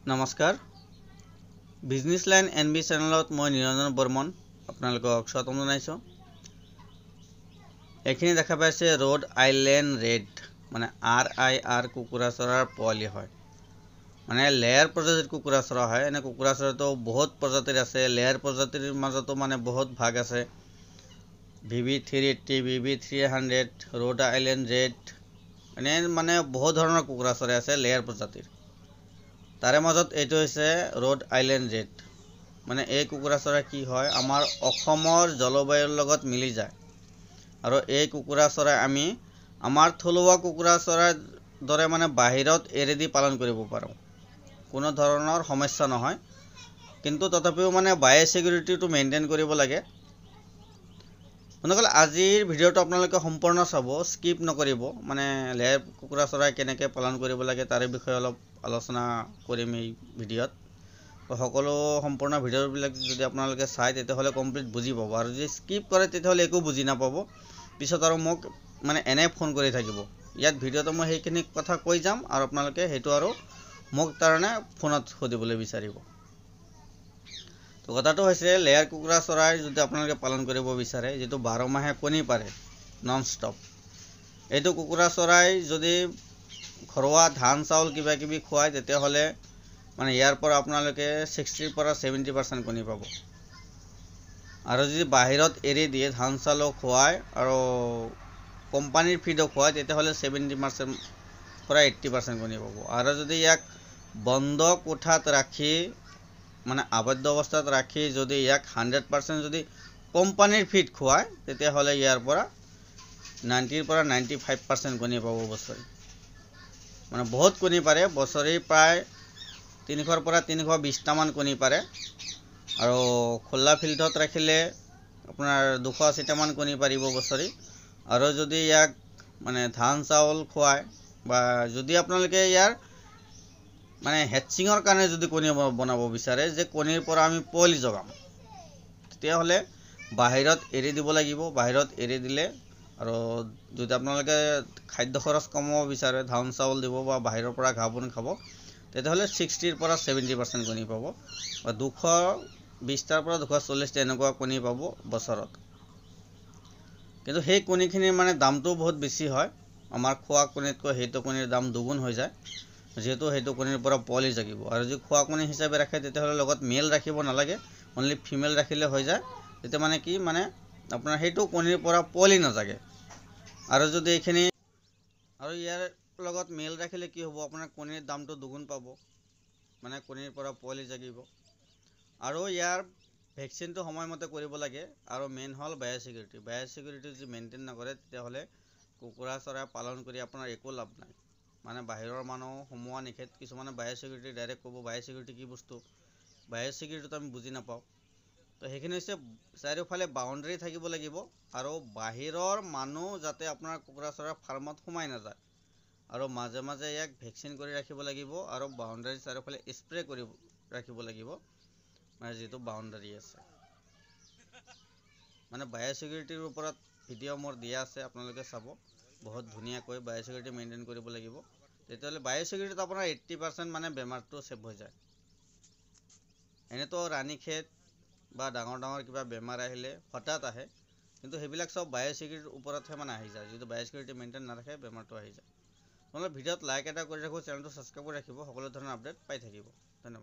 নমস্কাৰ business line NB চেনেলত মই নিৰঞ্জন বৰ্মন আপোনালোকক স্বাগতম জনাইছোঁ। এইখিনি দেখা পাইছে ৰোড আইলেণ্ড ৰেড মানে RIR কুকুৰা চৰাৰ পোৱালি হয়, মানে লেয়াৰ প্ৰজাতিৰ কুকুৰা চৰা হয়। এনে কুকুৰা চৰাটো বহুত প্ৰজাতিৰ আছে, লেয়াৰ প্ৰজাতিৰ মাজতো মানে বহুত ভাগ আছে। VV380, VV300, road island red, এনে মানে বহুত ধৰণৰ কুকুৰা চৰাই আছে লেয়াৰ প্ৰজাতিৰ। তাৰে মাজত এইটো হৈছে ৰোড আইলেণ্ড ৰেড। মানে এই কুকুৰা চৰাই কি হয়, আমাৰ অসমৰ জলবায়ুৰ লগত মিলি যায়। আৰু এই কুকুৰা চৰাই আমি আমাৰ থলুৱা কুকুৰা চৰাইৰ দৰে মানে বাহিৰত এৰি দি পালন কৰিব পাৰোঁ, কোনো ধৰণৰ সমস্যা নহয়। কিন্তু তথাপিও মানে বায়'ছিকিউৰিটিটো মেইনটেইন কৰিব লাগে। বন্ধুসকল, আজিৰ ভিডিঅ'টো আপোনালোকে সম্পূৰ্ণ চাব, স্কিপ নকৰিব। মানে লেয়াৰ কুকুৰা চৰাই কেনেকৈ পালন কৰিব লাগে তাৰে বিষয়ে অলপ আলোচনা কৰিম এই ভিডিঅ'ত। সকলো সম্পূৰ্ণ ভিডিঅ'বিলাক যদি আপোনালোকে চায় তেতিয়াহ'লে কমপ্লিট বুজি পাব, আৰু যদি স্কিপ কৰে তেতিয়াহ'লে একো বুজি নাপাব। পিছত আৰু মোক মানে এনে ফোন কৰি থাকিব। ইয়াত ভিডিঅ'টো মই সেইখিনি কথা কৈ যাম আৰু আপোনালোকে সেইটো আৰু মোক তাৰমানে ফোনত সুধিবলৈ বিচাৰিব। তো কথাটো হৈছে, লেয়াৰ কুকুৰা চৰাই যদি আপোনালোকে পালন কৰিব বিচাৰে, যিটো 12 মাহে কণী পাৰে নন ষ্টপ, এইটো কুকুৰা চৰাই যদি ঘৰুৱা ধান চাউল কিবা কিবি খুৱায় তেতিয়াহ'লে মানে ইয়াৰ পৰা আপোনালোকে 60ৰ পৰা 70% কণী পাব। আৰু যদি বাহিৰত এৰি দিয়ে, ধান চাউলো খুৱায় আৰু কোম্পানীৰ ফিডো খুৱায়, তেতিয়াহ'লে 70% পৰা 80% কণী পাব। আৰু যদি ইয়াক বন্ধ কোঠাত ৰাখি মানে আবদ্ধ অৱস্থাত ৰাখি যদি ইয়াক 100% যদি কোম্পানীৰ ফিড খুৱায়, তেতিয়াহ'লে ইয়াৰ পৰা 90ৰ পৰা 95% কণী পাব বছৰি। মানে বহুত কণী পাৰে, বছৰি প্ৰায় 300ৰ পৰা 320টামান কণী পাৰে। আৰু খোলা ফিল্ডত ৰাখিলে আপোনাৰ 280টামান কণী পাৰিব বছৰি। আৰু যদি ইয়াক মানে ধান চাউল খুৱায়, বা যদি আপোনালোকে ইয়াৰ মানে হেচিঙৰ কাৰণে যদি কণী বনাব বিচাৰে, যে কণীৰ পৰা আমি পোৱালি জগাম, তেতিয়াহ'লে বাহিৰত এৰি দিব লাগিব। বাহিৰত এৰি দিলে, আৰু যদি আপোনালোকে খাদ্য খৰচ কমাব বিচাৰে, ধান চাউল দিব বা বাহিৰৰ পৰা ঘাঁহ বন খাব, তেতিয়াহ'লে 60ৰ পৰা 70% কণী পাব, বা 220টাৰ পৰা 240টা এনেকুৱা কণী পাব বছৰত। কিন্তু সেই কণীখিনিৰ মানে দামটোও বহুত বেছি হয়। আমাৰ খোৱা কণীতকৈ সেইটো কণীৰ দাম দুগুণ হৈ যায়, যিহেতু সেইটো কণীৰ পৰা পোৱালি জাগিব। আৰু যদি খোৱা কণী হিচাপে ৰাখে তেতিয়াহ'লে লগত মেল ৰাখিব নালাগে, অনলি ফিমেল ৰাখিলে হৈ যায়। তেতিয়া মানে কি, মানে আপোনাৰ সেইটো কণীৰ পৰা পোৱালি নাজাগে। আৰু যদি এইখিনি আৰু ইয়াৰ লগত মেল ৰাখিলে কি হ'ব, আপোনাৰ কণীৰ দামটো দুগুণ পাব, মানে কণীৰ পৰা পোৱালি জাগিব। আৰু ইয়াৰ ভেকচিনটো সময়মতে কৰিব লাগে। আৰু মেইন হ'ল বায়'ছিকিউৰিটি। বায়'ছিকিউৰিটি যদি মেইনটেইন নকৰে, তেতিয়াহ'লে কুকুৰা চৰাই পালন কৰি আপোনাৰ একো লাভ নাই। মানে বাহিৰৰ মানুহ সোমোৱা নিষেধ। কিছুমানে বায়'ছিকিউৰিটি ডাইৰেক্ট ক'ব, বায়'ছিকিউৰিটি কি বস্তু, বায়'ছিকিউৰিটিটো আমি বুজি নাপাওঁ। তো সেইখিনি হৈছে, চাৰিওফালে বাউণ্ডেৰী থাকিব লাগিব, আৰু বাহিৰৰ মানুহ যাতে আপোনাৰ কুকুৰা চৰাই ফাৰ্মত সোমাই নাযায়। আৰু মাজে মাজে ইয়াক ভেকচিন কৰি ৰাখিব লাগিব, আৰু বাউণ্ডেৰী চাৰিওফালে স্প্ৰে কৰি ৰাখিব লাগিব, মানে যিটো বাউণ্ডেৰী আছে। মানে বায়'ছিকিউৰিটিৰ ওপৰত ভিডিঅ' মোৰ দিয়া আছে, আপোনালোকে চাব। বহুত ধুনীয়াকৈ বায়'ছিকিউৰিটি মেইনটেইন কৰিব লাগিব। তেতিয়াহ'লে বায়'ছিকিউৰিটিত আপোনাৰ 80% মানে বেমাৰটো ছেভ হৈ যায়। এনেতো ৰাণীখেত বা ডাঙৰ ডাঙৰ কিবা বেমাৰ আহিলে হঠাৎ আহে, কিন্তু সেইবিলাক চব বায়'ছিকিউৰিটিৰ ওপৰতহে মানে আহি যায়। যদি বায়'ছিকিউৰিটি মেইনটেইন নাৰাখে, বেমাৰটো আহি যায়। নহ'লে ভিডিঅ'ত লাইক এটা কৰি ৰাখিব, চেনেলটো ছাবস্ক্ৰাইব কৰি ৰাখিব, সকলো ধৰণৰ আপডেট পাই থাকিব। ধন্যবাদ।